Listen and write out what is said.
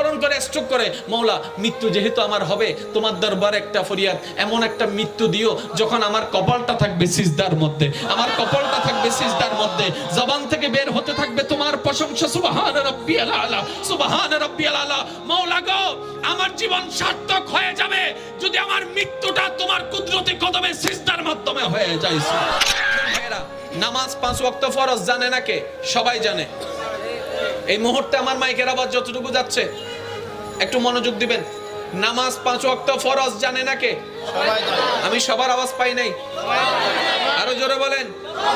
মরণ করে স্ট্রোক করে, মওলা মৃত্যু যেহেতু আমার হবে, তোমার দরবারে একটা ফরিয়াদ, এমন একটা মৃত্যু দিও যখন আমার কপালটা থাকবে সিজদার মধ্যে, আমার কপালটা থাকবে সিজদার মধ্যে, জবান থেকে বের হতে থাকবে তোমার প্রশংসা, সুবহান রাব্বিয়াল আলা, সুবহান রাব্বিয়াল আলা। মওলা গো, আমার জীবন সার্থক হয়ে যাবে যদি আমার মৃত্যুটা তোমার কুদরতি কদমে সিজদার মাধ্যমে হয়ে যায়। ভাইরা, নামাজ 5 ওয়াক্ত ফরজ জানে না কে? সবাই জানে। এই মুহূর্তে আমার মাইকের আওয়াজ যতটুকু যাচ্ছে একটু মনোযোগ দিবেন। নামাজ 5 ওয়াক্ত ফরজ জানে না কে? সবাই জানে। আমি সবার আওয়াজ পাই নাই, আরো জোরে বলেন।